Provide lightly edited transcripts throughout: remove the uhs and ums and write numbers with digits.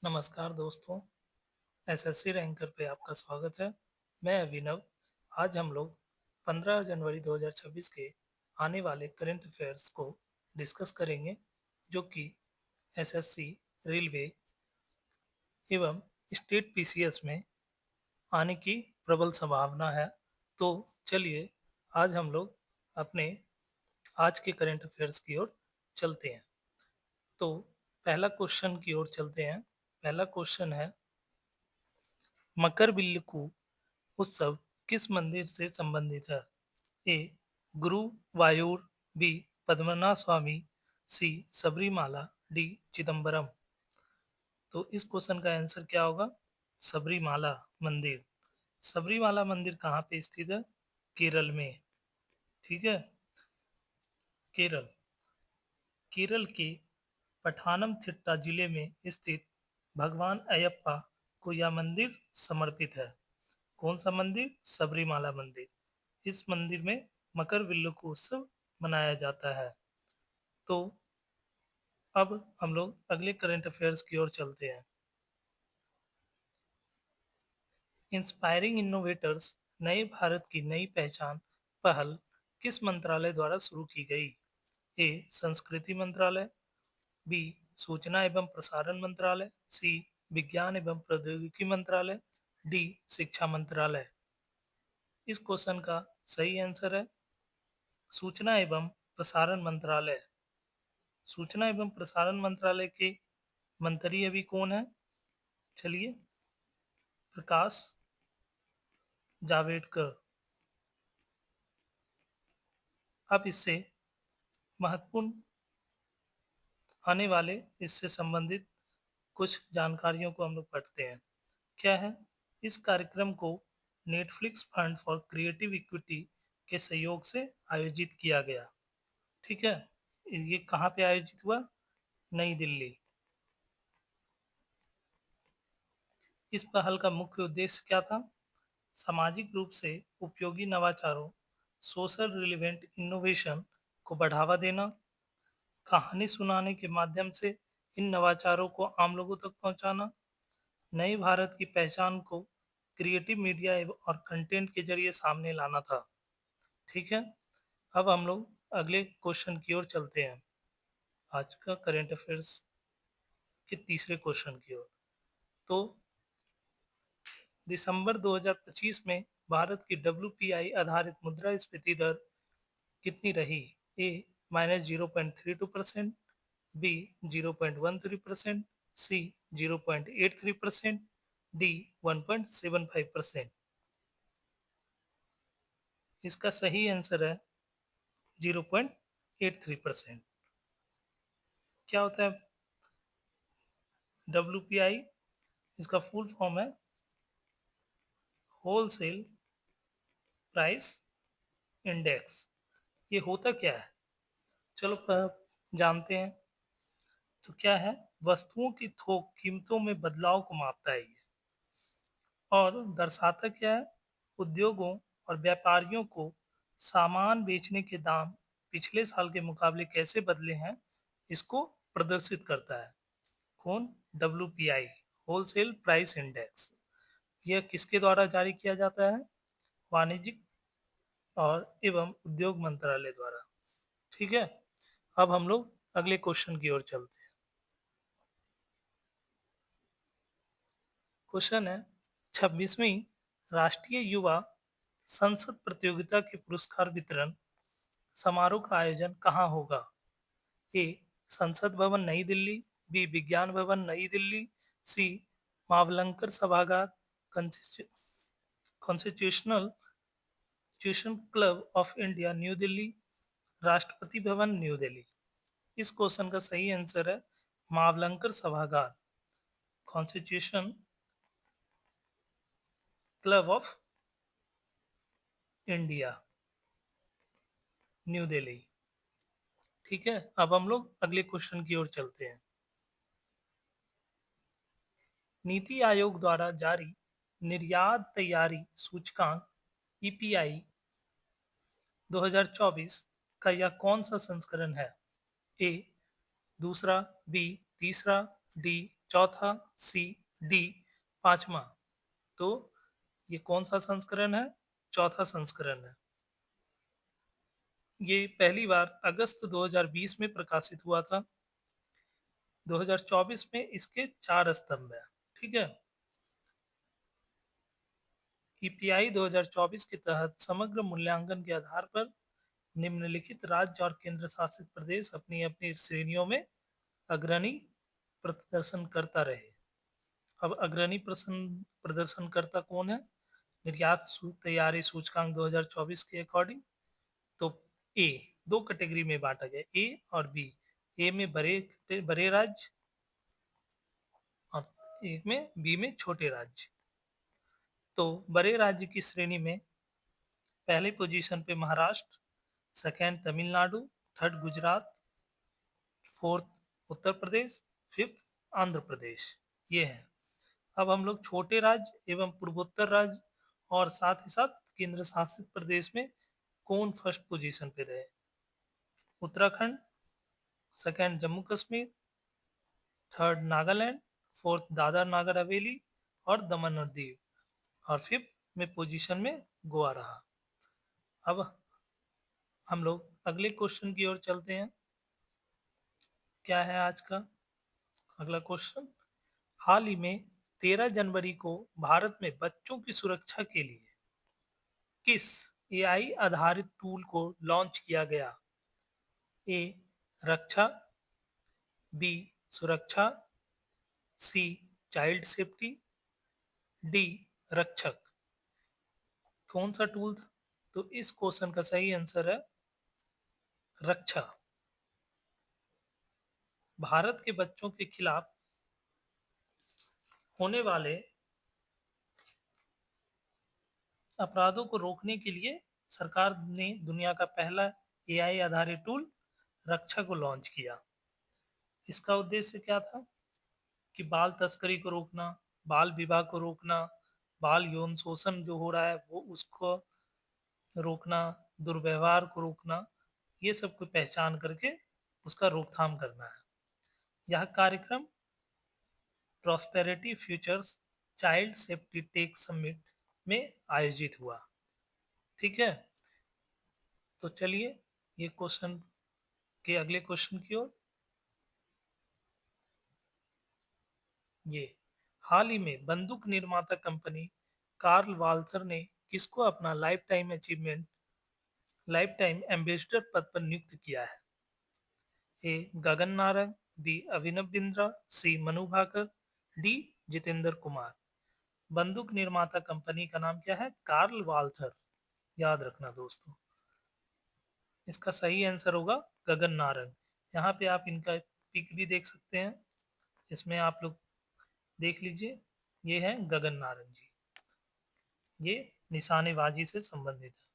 नमस्कार दोस्तों, SSC ranker पे आपका स्वागत है। मैं अभिनव। आज हम लोग 15 जनवरी 2026 के आने वाले करंट अफेयर्स को डिस्कस करेंगे, जो कि एसएससी, रेलवे एवं स्टेट पीसीएस में आने की प्रबल संभावना है। तो चलिए, आज हम लोग अपने आज के करंट अफेयर्स की ओर चलते हैं। तो पहला क्वेश्चन की ओर चलते हैं। पहला क्वेश्चन है, मकर बिल्लकू उत्सव किस मंदिर से संबंधित है? ए. गुरुवायूर, बी. पद्मनाभ स्वामी, सी. सबरीमाला, डी. चिदम्बरम। तो इस क्वेश्चन का आंसर क्या होगा? सबरीमाला मंदिर। सबरीमाला मंदिर कहाँ पे स्थित है? केरल में। ठीक है, केरल। केरल के पठानमथिट्टा जिले में स्थित भगवान अयप्पा को यह मंदिर समर्पित है। कौन सा मंदिर? सबरीमाला मंदिर। इस मंदिर में मकर बिल्लुक उत्सव मनाया जाता है। तो अब हम लोग अगले करंट अफेयर्स की ओर चलते हैं। इंस्पायरिंग इनोवेटर्स नए भारत की नई पहचान पहल किस मंत्रालय द्वारा शुरू की गई? ए. संस्कृति मंत्रालय, बी. सूचना एवं प्रसारण मंत्रालय, सी. विज्ञान एवं प्रौद्योगिकी मंत्रालय, डी. शिक्षा मंत्रालय। इस क्वेश्चन का सही आंसर है सूचना एवं प्रसारण मंत्रालय। सूचना एवं प्रसारण मंत्रालय के मंत्री अभी कौन है? चलिए, प्रकाश जावड़ेकर। अब इससे महत्वपूर्ण आने वाले इससे संबंधित कुछ जानकारियों को हम लोग पढ़ते हैं। क्या है? इस कार्यक्रम को Netflix fund for creative equity के सहयोग से आयोजित किया गया। ठीक है, ये कहाँ पे आयोजित हुआ? नई दिल्ली। इस पहल का मुख्य उद्देश्य क्या था? सामाजिक रूप से उपयोगी नवाचारों, सोशल रिलेवेंट इनोवेशन को बढ़ावा देना, कहानी सुनाने के माध्यम से इन नवाचारों को आम लोगों तक पहुंचाना, नए भारत की पहचान को क्रिएटिव मीडिया और कंटेंट के जरिए सामने लाना था। ठीक है, अब हम लोग अगले क्वेश्चन की ओर चलते हैं, आज का करंट अफेयर्स के तीसरे क्वेश्चन की ओर। तो दिसंबर 2025 में भारत की डब्ल्यूपीआई आधारित मुद्रास्फीति दर कितनी रही? ए. -0.32%, बी. 0.13%, सी. 0.83%, डी. 1.75%। इसका सही आंसर है 0.83%। क्या होता है डब्ल्यूपीआई? इसका फुल फॉर्म है होलसेल प्राइस इंडेक्स। ये होता क्या है? चलो जानते हैं। तो क्या है? वस्तुओं की थोक कीमतों में बदलाव को मापता है ये, और दर्शाता क्या है? उद्योगों और व्यापारियों को सामान बेचने के दाम पिछले साल के मुकाबले कैसे बदले हैं, इसको प्रदर्शित करता है। कौन? WPI, wholesale price index. यह किसके द्वारा जारी किया जाता है? वाणिज्यिक और एवं उद्योग मंत्रालय द्वारा। ठीक है, अब हम लोग अगले क्वेश्चन की ओर चलते हैं। क्वेश्चन है, 26वीं राष्ट्रीय युवा संसद प्रतियोगिता के पुरस्कार वितरण समारोह का आयोजन कहाँ होगा? ए. संसद भवन नई दिल्ली, बी. विज्ञान भवन नई दिल्ली, सी. मावलंकर सभागार, constitutional club of India new Delhi, Rashtrapati Bhavan new Delhi. इस क्वेश्चन का सही आंसर है मावलंकर सभागार, constitution club of India new Delhi. ठीक है, अब हम लोग अगले क्वेश्चन की ओर चलते हैं। नीति आयोग द्वारा जारी निर्यात तैयारी सूचकांक ईपीआई 2024 का यह कौन सा संस्करण है? ए. दूसरा, बी. तीसरा, डी. चौथा, सी, डी, पांचवा। तो ये कौन सा संस्करण है? चौथा संस्करण है। ये पहली बार अगस्त 2020 में प्रकाशित हुआ था। 2024 में इसके 4 स्तंभ हैं। ठीक है। ईपीआई 2024 के तहत समग्र मूल्यांकन के आधार पर निम्नलिखित राज्य और केंद्र शासित प्रदेश अपनी अपनी श्रेणियों में अग्रणी प्रदर्शन करता रहे। अब अग्रणी प्रदर्शनकर्ता कौन है? निर्यात तैयारी सूचकांक 2024 के अकॉर्डिंग तो ए, दो कैटेगरी में बांटा गया, ए और बी। ए में बड़े बड़े राज्य और एक में बी में छोटे राज्य। तो बड़े राज्य की श्रेणी में पहले पोजीशन पे Maharashtra, second Tamil Nadu, third Gujarat, fourth Uttar Pradesh, fifth Andhra Pradesh. ये है। अब हम लोग छोटे राज्य एवं पूर्वोत्तर राज्य और साथ ही साथ केंद्र शासित प्रदेश में कौन फर्स्ट पोजीशन पे रहे? Uttarakhand, second Jammu Kashmir, third Nagaland, fourth Dadar Nagar Haveli और दमन और दीव, और फिफ्थ में पोजीशन में गोवा रहा। अब हम लोग अगले क्वेश्चन की ओर चलते हैं। क्या है आज का अगला क्वेश्चन? हाल ही में 13 जनवरी को भारत में बच्चों की सुरक्षा के लिए किस एआई आधारित टूल को लॉन्च किया गया? ए, रक्षा, बी, सुरक्षा, सी, चाइल्ड सेफ्टी, डी, रक्षक। कौन सा टूल था? तो इस क्वेश्चन का सही आंसर है रक्षा। भारत के बच्चों के खिलाफ होने वाले अपराधों को रोकने के लिए सरकार ने दुनिया का पहला एआई आधारित टूल रक्षा को लॉन्च किया। इसका उद्देश्य क्या था? कि बाल तस्करी को रोकना, बाल विवाह को रोकना, बाल यौन शोषण जो हो रहा है वो उसको रोकना, दुर्व्यवहार को रोकना, ये सब को पहचान करके उसका रोकथाम करना है। यह कार्यक्रम prosperity futures child safety tech summit में आयोजित हुआ। ठीक है। तो चलिए ये क्वेश्चन के अगले क्वेश्चन की ओर। ये हाल ही में बंदूक निर्माता कंपनी कार्ल वाल्थर ने किसको अपना लाइफ टाइम एम्बेसडर पद पर नियुक्त किया है? A, Gagan Narang, B, Abhinav Bindra, C, Manu Bhaker, D, Jitendra Kumar. बंदूक निर्माता कंपनी का नाम क्या है? Carl Walther. याद रखना दोस्तों। इसका सही आंसर होगा गगन नारंग। यहाँ पे आप इनका पिक भी देख सकते हैं। इसमें आप लोग देख लीजिए, ये है गगन नारंग जी। ये निशानेबाजी से संबंधित है,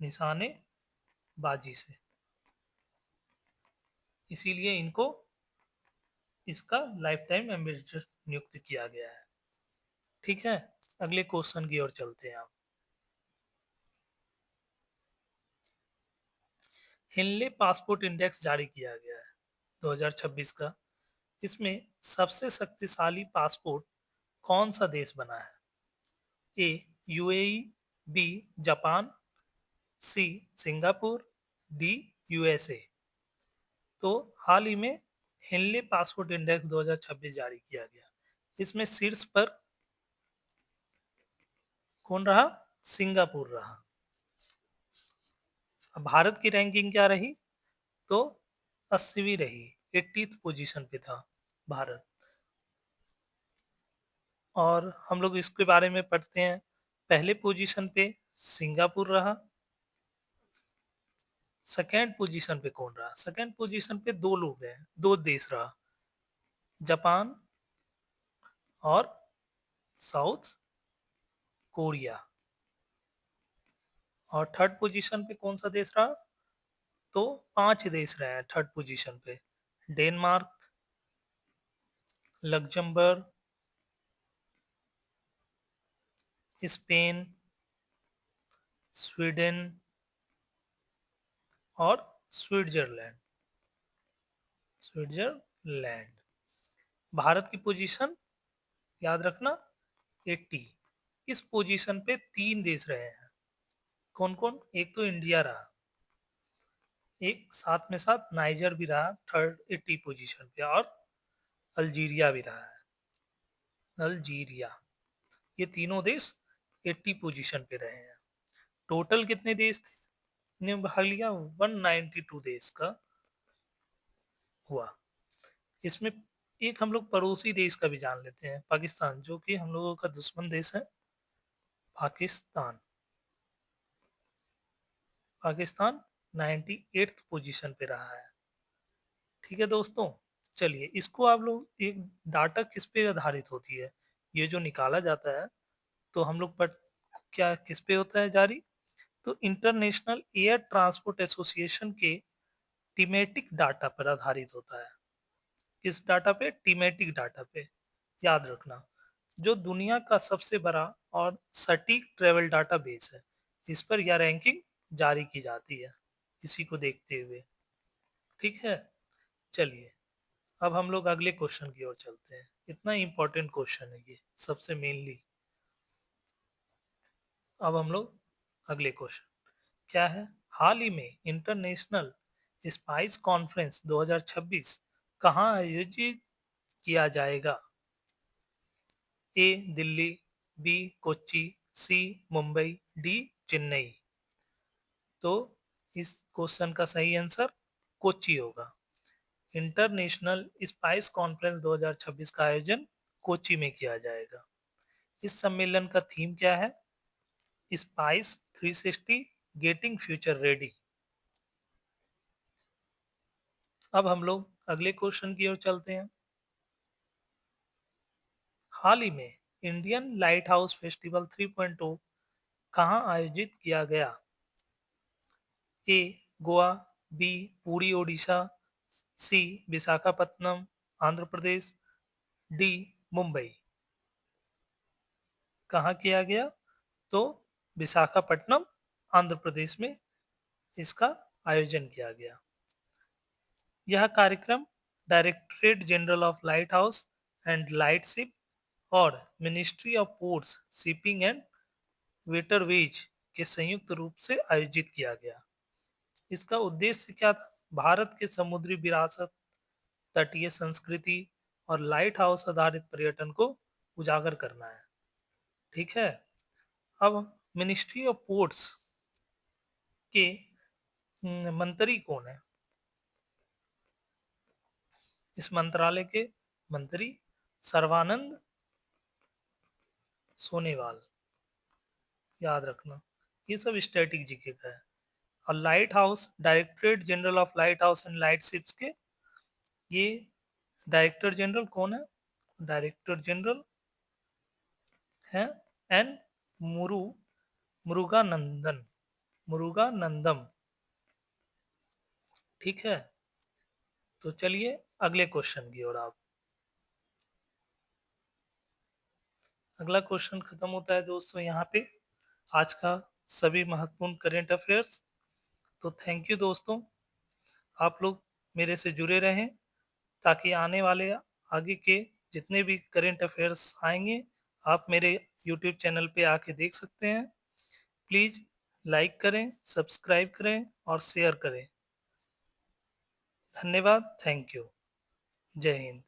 निशानेबाजी से, इसीलिए इनको इसका लाइफ टाइम एम्बेसडर नियुक्त किया गया है। ठीक है। अगले क्वेश्चन की ओर चलते हैं आप। हिनले पासपोर्ट इंडेक्स जारी किया गया है 2026 का। इसमें सबसे शक्तिशाली पासपोर्ट कौन सा देश बना है? ए, यूएई, बी, जापान, सी, सिंगापुर, डी, यूएसए। तो हाल ही में हिनले पासपोर्ट इंडेक्स 2026 जारी किया गया। इसमें शीर्ष पर कौन रहा? सिंगापुर रहा। अब भारत की रैंकिंग क्या रही? तो 80वीं रही, 80th पोजीशन पे था भारत। और हम लोग इसके बारे में पढ़ते हैं। पहले पोजीशन पे सिंगापुर रहा। सेकेंड पोजीशन पे कौन रहा? सेकेंड पोजीशन पे दो लोग हैं, दो देश रहा, जापान और साउथ कोरिया। और थर्ड पोजीशन पे कौन सा देश रहा? तो 5 देश रहे हैं थर्ड पोजीशन पे। डेनमार्क, लग्जमबर्ग, स्पेन, स्वीडन और स्विट्जरलैंड। स्विट्जरलैंड। भारत की पोजीशन याद रखना 80। इस पोजीशन पे 3 देश रहे हैं। कौन-कौन? एक तो इंडिया रहा, एक साथ में साथ नाइजर भी रहा थर्ड 80 पोजीशन पे, और अल्जीरिया भी रहा है। अल्जीरिया, ये तीनों देश 80 पोजीशन पे रहे हैं। टोटल कितने देश ने भाग लिया? 192 देश का हुआ। इसमें एक हम लोग पड़ोसी देश का भी जान लेते हैं, पाकिस्तान, जो कि हम लोगों का दुश्मन देश है। पाकिस्तान, पाकिस्तान 98th पोजीशन पे रहा है। ठीक है दोस्तों, चलिए इसको आप लोग एक डाटा किस पे आधारित होती है, ये जो निकाला जाता है, तो हम लोग पर क्या किस पे होता है जारी? तो इंटरनेशनल एयर ट्रांसपोर्ट एसोसिएशन के टीमेटिक डाटा पर आधारित होता है। किस डाटा पे? टीमेटिक डाटा पे। याद रखना, जो दुनिया का सबसे बड़ा और सटीक ट्रेवल डाटा बेस है, इस पर यह रैंकिंग जारी की जाती है इसी को देखते हुए। ठीक है, चलिए अब हम लोग अगले क्वेश्चन की ओर चलते हैं। इतना इंपॉर्टेंट क्वेश्चन है ये, सबसे मेनली। अब हम लोग अगले क्वेश्चन क्या है? हाल ही में इंटरनेशनल स्पाइस कॉन्फ्रेंस 2026 कहाँ आयोजित किया जाएगा? ए दिल्ली, बी कोच्चि, सी मुंबई, डी चेन्नई। तो इस क्वेश्चन का सही आंसर कोच्चि होगा। इंटरनेशनल स्पाइस कॉन्फ्रेंस 2026 का आयोजन कोच्चि में किया जाएगा। इस सम्मेलन का थीम क्या है? Spice 360 getting future ready. अब हम लोग अगले क्वेश्चन की ओर चलते हैं। हाल ही में इंडियन लाइट हाउस फेस्टिवल 3.0 कहाँ आयोजित किया गया? ए गोवा, बी पुरी ओडिशा, सी विशाखापत्तनम आंध्र प्रदेश, डी मुंबई। कहाँ किया गया? तो विशाखापट्टनम आंध्र प्रदेश में इसका आयोजन किया गया। यह कार्यक्रम directorate general of lighthouse and lightship और ministry of ports shipping and waterways के संयुक्त रूप से आयोजित किया गया। इसका उद्देश्य क्या था? भारत के समुद्री विरासत, तटीय संस्कृति और लाइट हाउस आधारित पर्यटन को उजागर करना है। ठीक है, अब मिनिस्ट्री ऑफ पोर्ट्स के मंत्री कौन है? इस मंत्रालय के मंत्री सर्वानंद सोनेवाल। याद रखना, ये सब स्टैटिक जीके का है। और light house, directorate general of lighthouse and light ships के ये डायरेक्टर जनरल कौन है? डायरेक्टर जनरल है एन मुरु मुरुगानंदन, मुरुगानंदम। ठीक है, तो चलिए अगले क्वेश्चन की ओर। आप अगला क्वेश्चन खत्म होता है दोस्तों यहाँ पे आज का सभी महत्वपूर्ण करेंट अफेयर्स। तो थैंक यू दोस्तों, आप लोग मेरे से जुड़े रहें ताकि आने वाले आगे के जितने भी करेंट अफेयर्स आएंगे आप मेरे यूट्यूब चैनल पे आके देख सकते हैं। प्लीज़ लाइक करें, सब्सक्राइब करें और शेयर करें। धन्यवाद, थैंक यू, जय हिंद।